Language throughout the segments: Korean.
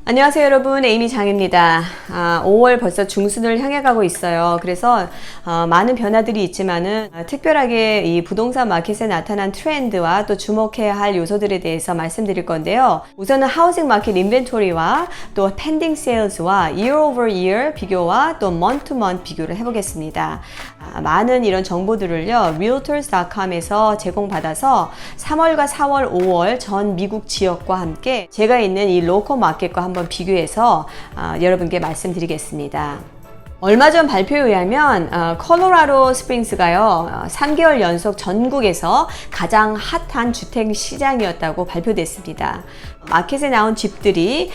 안녕하세요 여러분, 에이미 장입니다. 5월 벌써 중순을 향해 가고 있어요. 그래서 많은 변화들이 있지만은 특별하게 이 부동산 마켓에 나타난 트렌드와 또 주목해야 할 요소들에 대해서 말씀드릴 건데요. 우선은 하우징 마켓 인벤토리와 또 펜딩 세일즈와 year over year 비교와 또 month to month 비교를 해보겠습니다. 많은 이런 정보들을요 realtors.com에서 제공받아서 3월과 4월, 5월 전 미국 지역과 함께 제가 있는 이 로컬 마켓과 한번 비교해서 여러분께 말씀드리겠습니다. 얼마 전 발표에 의하면 콜로라도 스프링스가요 3개월 연속 전국에서 가장 핫한 주택 시장이었다고 발표됐습니다. 마켓에 나온 집들이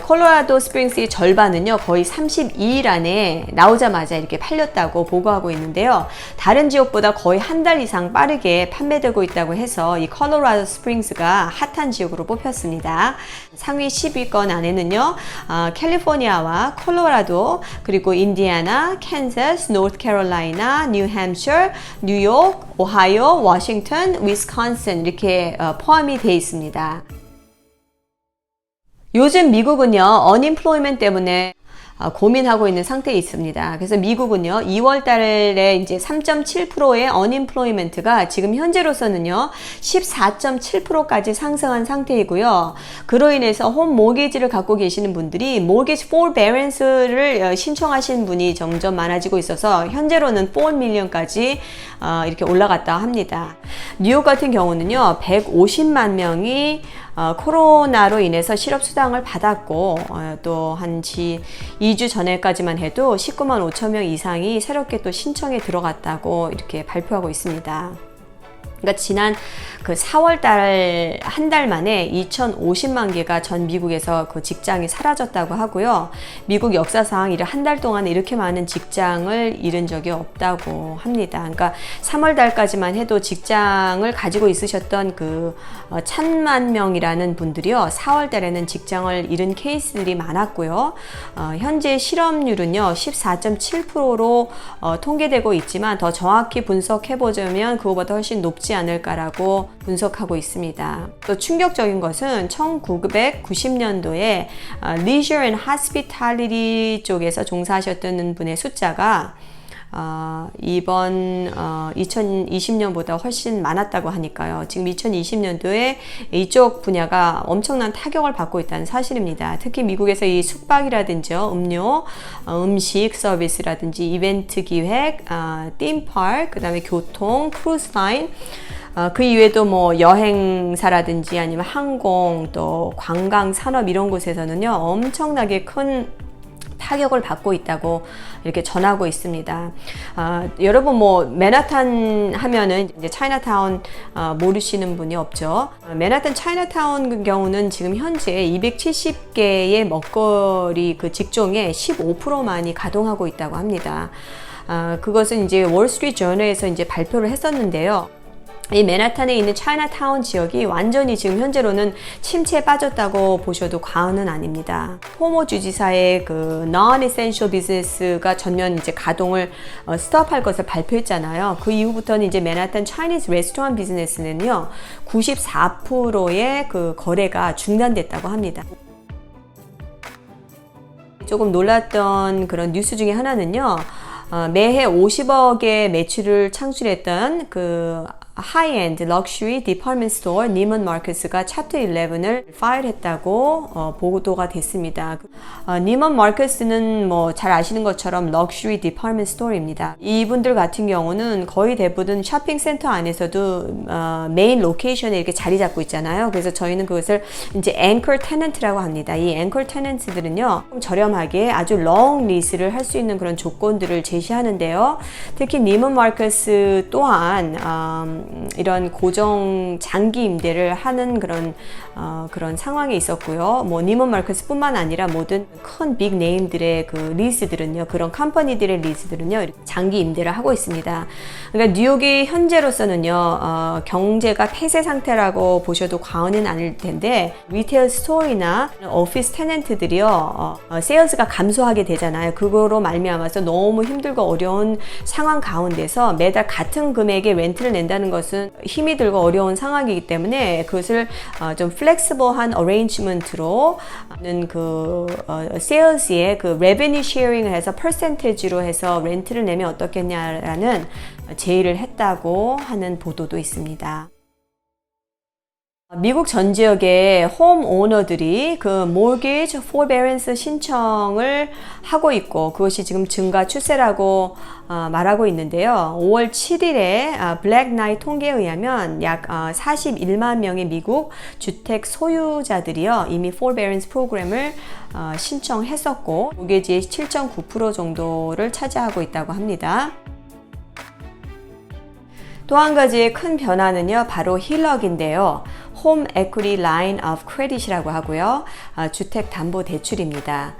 콜로라도 스프링스의 절반은요 거의 32일 안에 나오자마자 이렇게 팔렸다고 보고하고 있는데요. 다른 지역보다 거의 한 달 이상 빠르게 판매되고 있다고 해서 이 콜로라도 스프링스가 핫한 지역으로 뽑혔습니다. 상위 10위권 안에는요 캘리포니아와 콜로라도, 그리고 인디애나, 캔자스, 노스캐롤라이나, 뉴햄셔, 뉴욕, 오하이오, 워싱턴, 위스콘신 이렇게 포함이 되어 있습니다. 요즘 미국은요 unemployment 때문에 고민하고 있는 상태에 있습니다. 그래서 미국은요 2월 달에 이제 3.7%의 unemployment가 지금 현재로서는요 14.7%까지 상승한 상태이고요. 그로 인해서 홈 모기지를 갖고 계시는 분들이 mortgage forbearance를 신청하시는 분이 점점 많아지고 있어서 현재로는 4million까지 이렇게 올라갔다 합니다. 뉴욕 같은 경우는요 150만 명이 코로나로 인해서 실업수당을 받았고 또 한 2주 전에까지만 해도 19만 5천 명 이상이 새롭게 또 신청에 들어갔다고 이렇게 발표하고 있습니다. 그러니까 지난 그 4월 달 한 달 만에 2,050만 개가 전 미국에서 그 직장이 사라졌다고 하고요. 미국 역사상 이런 한 달 동안 이렇게 많은 직장을 잃은 적이 없다고 합니다. 그러니까 3월 달까지만 해도 직장을 가지고 있으셨던 그 1,000만 명이라는 분들이요. 4월 달에는 직장을 잃은 케이스들이 많았고요. 현재 실업률은요. 14.7%로 통계되고 있지만 더 정확히 분석해보자면 그거보다 훨씬 높지 않을까라고 분석하고 있습니다. 또 충격적인 것은 1990년도에 Leisure and Hospitality 쪽에서 종사하셨던 분의 숫자가 이번 2020년보다 훨씬 많았다고 하니까요. 지금 2020년도에 이쪽 분야가 엄청난 타격을 받고 있다는 사실입니다. 특히 미국에서 이 숙박이라든지 음료, 음식 서비스라든지 이벤트 기획, 팀파크, 그 다음에 교통, 크루즈 라인, 그 이외에도 뭐 여행사라든지 아니면 항공, 또 관광 산업 이런 곳에서는요 엄청나게 큰 타격을 받고 있다고 이렇게 전하고 있습니다. 여러분 뭐 맨하탄 하면은 이제 차이나타운 모르시는 분이 없죠. 맨하탄 차이나타운 그 경우는 지금 현재 270개의 먹거리 그 직종의 15%만이 가동하고 있다고 합니다. 그것은 이제 월스트리트 저널에서 이제 발표를 했었는데요. 이 맨하탄에 있는 차이나타운 지역이 완전히 지금 현재로는 침체에 빠졌다고 보셔도 과언은 아닙니다. 포모 주지사의 그 non-essential business가 전면 이제 가동을 스톱할 것을 발표했잖아요. 그 이후부터는 이제 맨하탄 차이니즈 레스토랑 비즈니스는요 94%의 그 거래가 중단됐다고 합니다. 조금 놀랐던 그런 뉴스 중에 하나는요. 매해 50억의 매출을 창출했던 그 하이엔드 럭셔리 디파트먼트 스토어 니먼 마커스가 챕터 11을 파일했다고 보도가 됐습니다. 니먼 마커스는 뭐 잘 아시는 것처럼 럭셔리 디파트먼트 스토어입니다. 이분들 같은 경우는 거의 대부분 쇼핑센터 안에서도 메인 로케이션에 이렇게 자리 잡고 있잖아요. 그래서 저희는 그것을 이제 앵커 테넌트라고 합니다. 이 앵커 테넌트들은요 저렴하게 아주 롱 리스를 할 수 있는 그런 조건들을 제시하는데요. 특히 니먼 마커스 또한 이런 고정 장기 임대를 하는 그런 상황에 있었고요. 뭐 니먼 마커스 뿐만 아니라 모든 큰 빅 네임들의 그 리스들은요, 그런 컴퍼니들의 리스들은요 장기 임대를 하고 있습니다. 그러니까 뉴욕이 현재로서는요 경제가 폐쇄 상태라고 보셔도 과언은 아닐 텐데 리테일 스토어나 오피스 테넌트들이요 세일즈가 감소하게 되잖아요. 그거로 말미암아서 너무 힘들고 어려운 상황 가운데서 매달 같은 금액의 렌트를 낸다는 것은 힘이 들고 어려운 상황이기 때문에 그것을 좀 플렉시블한 어레인지먼트로 그 세일즈의 그 레베뉴 쉐어링을 해서 퍼센테이지로 해서 렌트를 내면 어떻겠냐라는 제의를 했다고 하는 보도도 있습니다. 미국 전 지역의 홈 오너들이 그 mortgage forbearance 신청을 하고 있고 그것이 지금 증가 추세라고 말하고 있는데요. 5월 7일에 블랙 나잇 통계에 의하면 약 41만 명의 미국 주택 소유자들이요 이미 forbearance 프로그램을 신청했었고 모기지의 7.9% 정도를 차지하고 있다고 합니다. 또 한 가지의 큰 변화는요 바로 힐럭인데요. 홈 에퀴티 라인 오브 크레딧이라고 하고요. 주택담보대출입니다.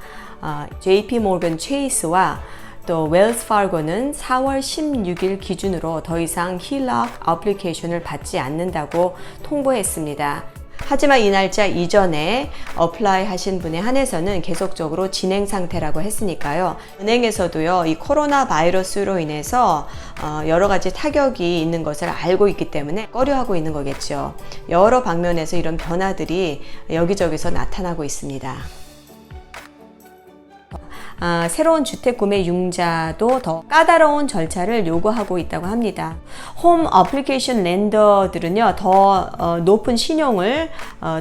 JP 모건 체이스와 또 웰스 파고는 4월 16일 기준으로 더 이상 힐럭 어플리케이션을 받지 않는다고 통보했습니다. 하지만 이 날짜 이전에 어플라이 하신 분에 한해서는 계속적으로 진행 상태라고 했으니까요. 은행에서도요, 이 코로나 바이러스로 인해서 여러 가지 타격이 있는 것을 알고 있기 때문에 꺼려하고 있는 거겠죠. 여러 방면에서 이런 변화들이 여기저기서 나타나고 있습니다. 새로운 주택 구매 융자도 더 까다로운 절차를 요구하고 있다고 합니다. 홈 어플리케이션 렌더들은요, 더 높은 신용을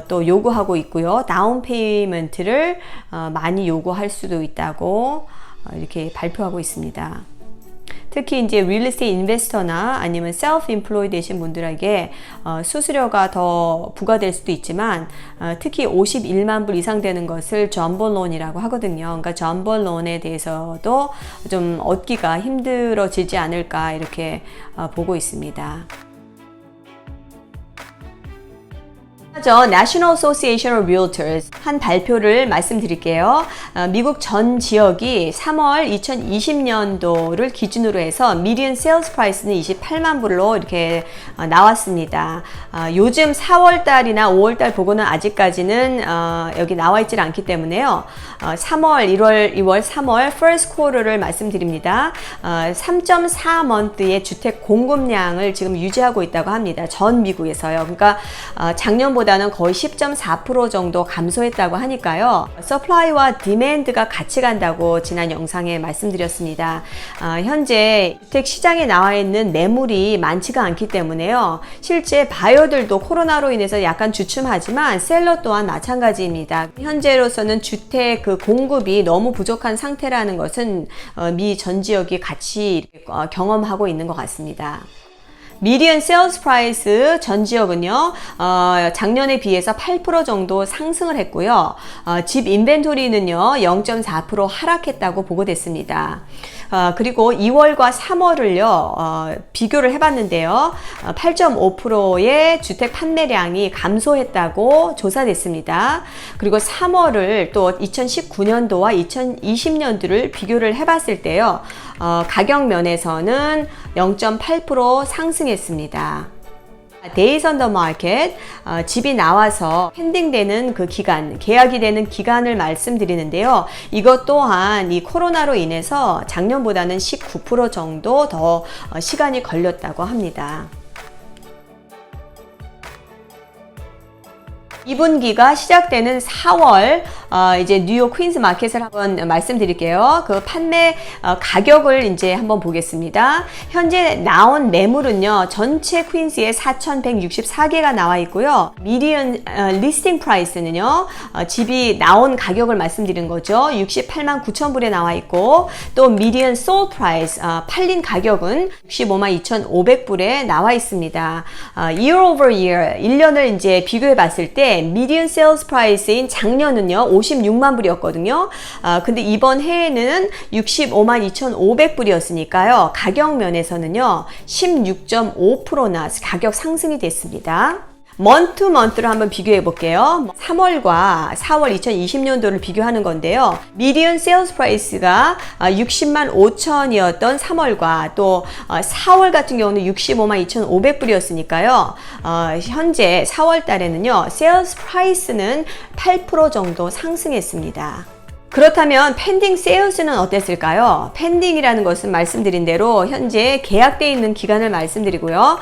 또 요구하고 있고요. 다운 페이먼트를 많이 요구할 수도 있다고 이렇게 발표하고 있습니다. 특히 이제 리얼에스테이트 인베스터나 아니면 셀프 임플로이 되신 분들에게 수수료가 더 부과될 수도 있지만 특히 51만 불 이상 되는 것을 점벌론이라고 하거든요. 그러니까 점벌론에 대해서도 좀 얻기가 힘들어지지 않을까 이렇게 보고 있습니다. National Association of Realtors 한 발표를 말씀드릴게요. 미국 전 지역이 3월 2020년도를 기준으로 해서 median sales price는 28만 불로 이렇게 나왔습니다. 요즘 4월 달이나 5월 달 보고는 아직까지는 여기 나와 있질 않기 때문에요. 3월, 1월, 2월, 3월 first quarter를 말씀드립니다. 3.4month의 주택 공급량을 지금 유지하고 있다고 합니다. 전 미국에서요. 그러니까 작년보다는 거의 10.4% 정도 감소했다고 하니까요. 서플라이와 디맨드가 같이 간다고 지난 영상에 말씀드렸습니다. 현재 주택 시장에 나와 있는 매물이 많지가 않기 때문에요. 실제 바이어들도 코로나로 인해서 약간 주춤하지만 셀러 또한 마찬가지입니다. 현재로서는 주택 그 공급이 너무 부족한 상태라는 것은 미 전 지역이 같이 경험하고 있는 것 같습니다. 미디언 세일즈 프라이스 전 지역은요, 작년에 비해서 8% 정도 상승을 했고요. 집 인벤토리는요, 0.4% 하락했다고 보고됐습니다. 그리고 2월과 3월을요, 비교를 해봤는데요. 8.5%의 주택 판매량이 감소했다고 조사됐습니다. 그리고 3월을 또 2019년도와 2020년도를 비교를 해봤을 때요. 가격 면에서는 0.8% 상승했습니다. Days on the market, 집이 나와서 펜딩되는 그 기간, 계약이 되는 기간을 말씀드리는데요. 이것 또한 이 코로나로 인해서 작년보다는 19% 정도 더 시간이 걸렸다고 합니다. 2분기가 시작되는 4월 이제 뉴욕 퀸즈 마켓을 한번 말씀드릴게요. 그 판매 가격을 이제 한번 보겠습니다. 현재 나온 매물은요. 전체 퀸즈에 4,164개가 나와 있고요. 미디언 리스팅 프라이스는요. 집이 나온 가격을 말씀드린 거죠. 68만 9천 불에 나와 있고 또 미디언 솔 프라이스 팔린 가격은 65만 2,500불에 나와 있습니다. year over year 1년을 이제 비교해 봤을 때 미디언 세일즈 프라이스인 작년은요 56만 불이었거든요. 근데 이번 해에는 65만 2,500불이었으니까요. 가격 면에서는요 16.5%나 가격 상승이 됐습니다. 먼트 투 먼트로 한번 비교해 볼게요. 3월과 4월 2020년도를 비교하는 건데요. 미디언 세일즈 프라이스가 60만 5천이었던 3월과 또 4월 같은 경우는 65만 2,500불이었으니까요. 현재 4월 달에는요. 세일즈 프라이스는 8% 정도 상승했습니다. 그렇다면 펜딩 세일즈는 어땠을까요? 펜딩이라는 것은 말씀드린 대로 현재 계약되어 있는 기간을 말씀드리고요.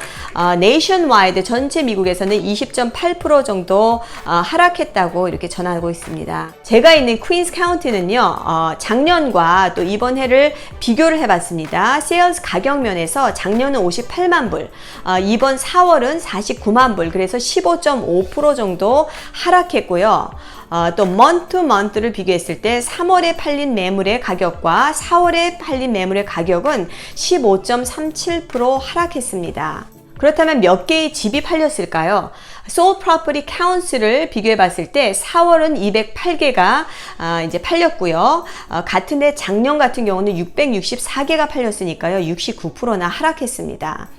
네이션와이드 전체 미국에서는 20.8% 정도 하락했다고 이렇게 전하고 있습니다. 제가 있는 퀸스 카운티는요. 작년과 또 이번 해를 비교를 해봤습니다. 세일즈 가격 면에서 작년은 58만 불, 이번 4월은 49만 불, 그래서 15.5% 정도 하락했고요. 또 month to month를 비교했을 때 3월에 팔린 매물의 가격과 4월에 팔린 매물의 가격은 15.37% 하락했습니다. 그렇다면 몇 개의 집이 팔렸을까요? Sold Property Counts를 비교해 봤을 때 4월은 208개가 이제 팔렸고요. 같은 해 작년 같은 경우는 664개가 팔렸으니까요. 69%나 하락했습니다.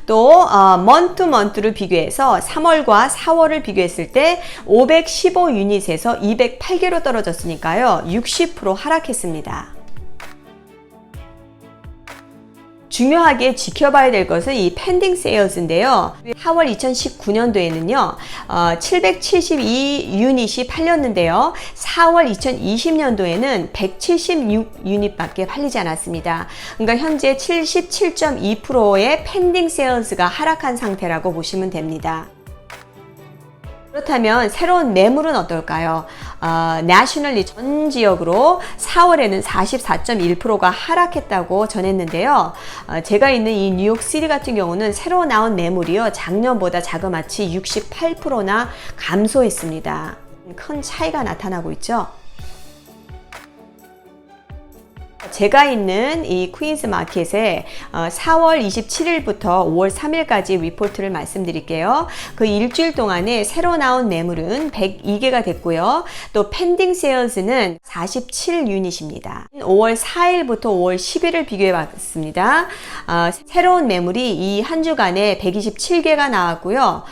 또 month to month를 비교해서 3월과 4월을 비교했을 때 515유닛에서 208개로 떨어졌으니까요. 60% 하락했습니다. 중요하게 지켜봐야 될 것은 이 펜딩 세일즈인데요. 4월 2019년도에는요. 772유닛이 팔렸는데요. 4월 2020년도에는 176유닛밖에 팔리지 않았습니다. 그러니까 현재 77.2%의 펜딩 세일즈가 하락한 상태라고 보시면 됩니다. 그렇다면 새로운 매물은 어떨까요? 내셔널리 전 지역으로 4월에는 44.1%가 하락했다고 전했는데요. 제가 있는 이 뉴욕시티 같은 경우는 새로 나온 매물이요. 작년보다 자그마치 68%나 감소했습니다. 큰 차이가 나타나고 있죠. 제가 있는 이 퀸즈 마켓에 4월 27일부터 5월 3일까지 리포트를 말씀드릴게요. 그 일주일 동안에 새로 나온 매물은 102개가 됐고요. 또 펜딩 세일즈는 47유닛입니다. 5월 4일부터 5월 10일을 비교해 봤습니다. 새로운 매물이 이 한 주간에 127개가 나왔고요.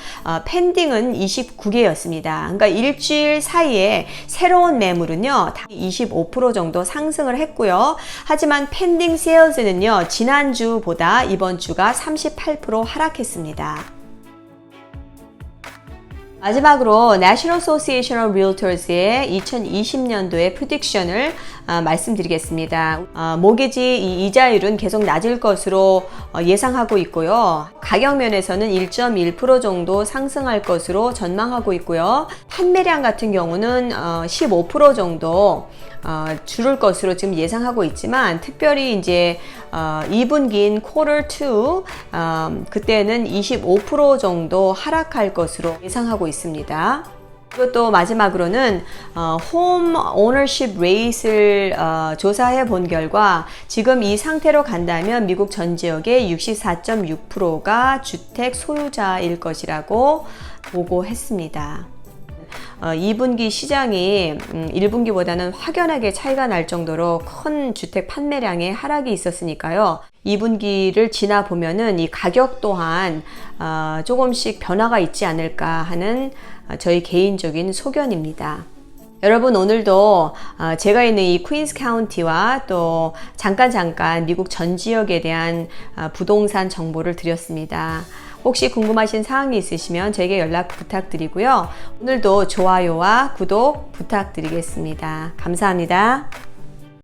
펜딩은 29개였습니다. 그러니까 일주일 사이에 새로운 매물은요, 25% 정도 상승을 했고요. 하지만 펜딩 세일즈는요, 지난주보다 이번 주가 38% 하락했습니다. 마지막으로 National Association of Realtors의 2020년도의 프리딕션을 말씀드리겠습니다. 모기지 이자율은 계속 낮을 것으로 예상하고 있고요. 가격 면에서는 1.1% 정도 상승할 것으로 전망하고 있고요. 판매량 같은 경우는 15% 정도 줄을 것으로 지금 예상하고 있지만, 특별히 이제 2분기인 Q2 그때는 25% 정도 하락할 것으로 예상하고 있습니다. 그리고 또 마지막으로는 홈 오너십 레이트를 조사해 본 결과 지금 이 상태로 간다면 미국 전 지역의 64.6%가 주택 소유자일 것이라고 보고했습니다. 2분기 시장이 1분기보다는 확연하게 차이가 날 정도로 큰 주택 판매량의 하락이 있었으니까요. 2분기를 지나 보면은 이 가격 또한 조금씩 변화가 있지 않을까 하는 저희 개인적인 소견입니다. 여러분, 오늘도 제가 있는 이 퀸스 카운티와 또 잠깐 미국 전 지역에 대한 부동산 정보를 드렸습니다. 혹시 궁금하신 사항이 있으시면 저에게 연락 부탁드리고요. 오늘도 좋아요와 구독 부탁드리겠습니다. 감사합니다.